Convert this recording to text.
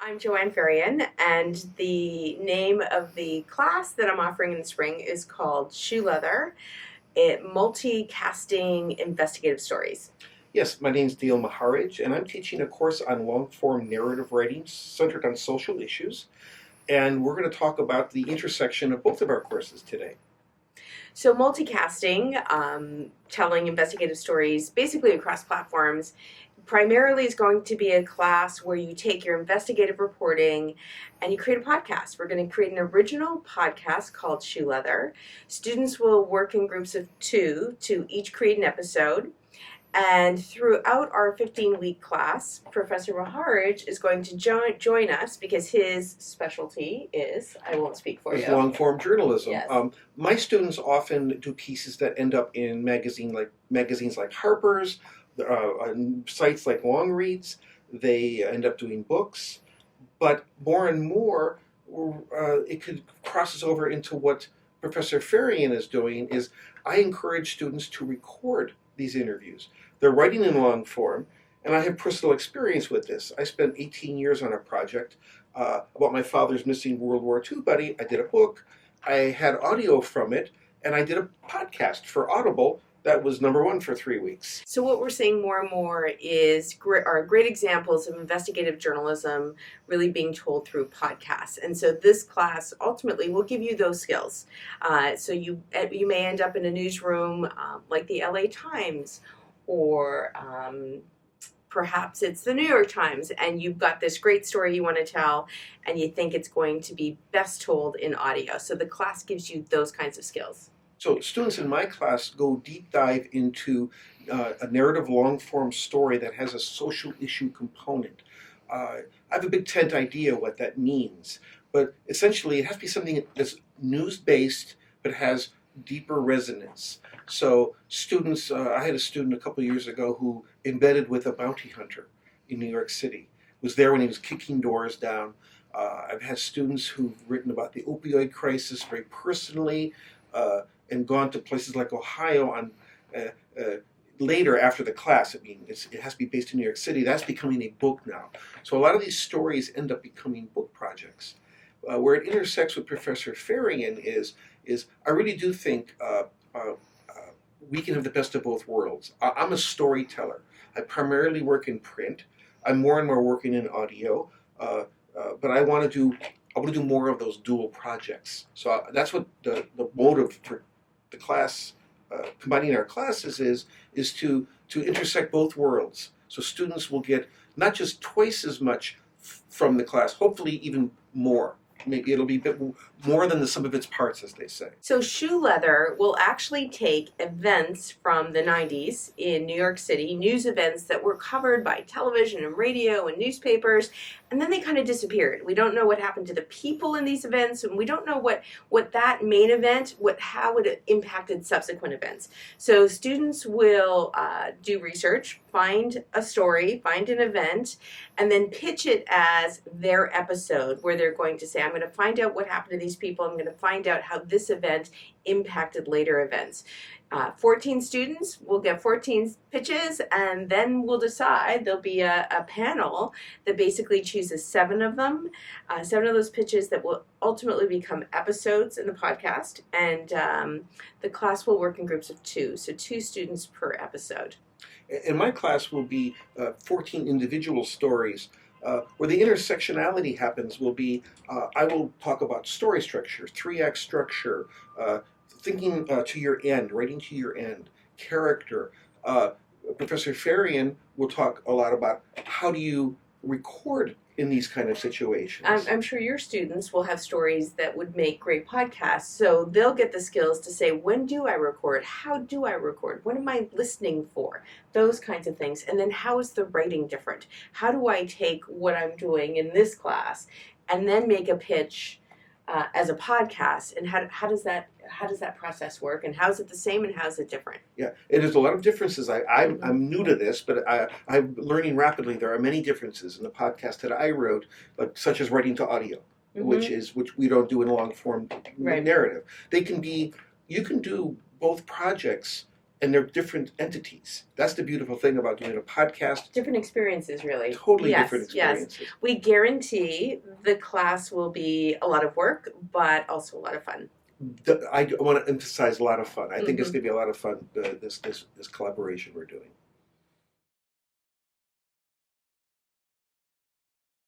I'm Joanne Faryon, and the name of the class that I'm offering in the spring is called Shoeleather, Multicasting Investigative Stories. Yes, my name is Maharidge, and I'm teaching a course on long-form narrative writing centered on social issues. And we're going to talk about the intersection of both of our courses today. So, multicasting, telling investigative stories basically across platforms, primarily is going to be a class where you take your investigative reporting and you create a podcast. We're going to create an original podcast called Shoeleather. Students will work in groups of 2 to each create an episode. And throughout our 15-week class, Professor Maharidge is going to join us because his specialty is, I won't speak for you. It's long-form journalism. Yes. My students often do pieces that end up in magazines like Harper's, on sites like Longreads. They end up doing books, but more and more, it crosses over into what Professor Faryon is doing. Is I encourage students to record these interviews. They're writing in long form, and I have personal experience with this. I spent 18 years on a project about my father's missing World War II buddy. I did a book, I had audio from it, and I did a podcast for Audible that was #1 for 3 weeks. So what we're seeing more and more are great examples of investigative journalism really being told through podcasts. And so this class ultimately will give you those skills. So you may end up in a newsroom like the LA Times, or perhaps it's the New York Times, and you've got this great story you want to tell, and you think it's going to be best told in audio. So the class gives you those kinds of skills. So students in my class go deep dive into a narrative long-form story that has a social issue component. I have a big tent idea what that means, but essentially it has to be something that's news-based but has deeper resonance. So students, I had a student a couple of years ago who embedded with a bounty hunter in New York City. Was there when he was kicking doors down. I've had students who've written about the opioid crisis very personally, and gone to places like Ohio on later after the class. I mean, it has to be based in New York City. That's becoming a book now. So a lot of these stories end up becoming book projects. Where it intersects with Professor Faryon is I really do think we can have the best of both worlds. I'm a storyteller. I primarily work in print. I'm more and more working in audio, but I want to do more of those dual projects. So that's what the motive for the class, combining our classes is to intersect both worlds. So students will get not just twice as much from the class, hopefully even more. Maybe it'll be a bit more than the sum of its parts, as they say. So Shoeleather will actually take events from the 90s in New York City, news events that were covered by television and radio and newspapers, and then they kind of disappeared. We don't know what happened to the people in these events, and we don't know what that main event, how it impacted subsequent events. So students will do research, find a story, find an event, and then pitch it as their episode, where they're going to say, I'm going to find out what happened to these people. I'm going to find out how this event impacted later events. 14 students will get 14 pitches, and then we'll decide. There'll be a panel that basically chooses 7 of them, 7 of those pitches that will ultimately become episodes in the podcast, and the class will work in groups of 2, so 2 students per episode. In my class will be 14 individual stories. Where the intersectionality happens will be, I will talk about story structure, 3-act structure, thinking to your end, writing to your end, character. Professor Faryon will talk a lot about how do you record in these kind of situations. I'm sure your students will have stories that would make great podcasts, so they'll get the skills to say, when do I record? How do I record? What am I listening for? Those kinds of things. And then how is the writing different? How do I take what I'm doing in this class and then make a pitch as a podcast? And how does that process work? And how is it the same and how is it different? Yeah, it is a lot of differences. I'm new to this, but I'm learning rapidly. There are many differences in the podcast that I wrote, such as writing to audio, which we don't do in long form narrative. You can do both projects and they're different entities. That's the beautiful thing about doing a podcast. Different experiences, really. Totally Yes, different yes. experiences. We guarantee the class will be a lot of work, but also a lot of fun. I want to emphasize a lot of fun. I think it's Mhm. going to be a lot of fun, this collaboration we're doing.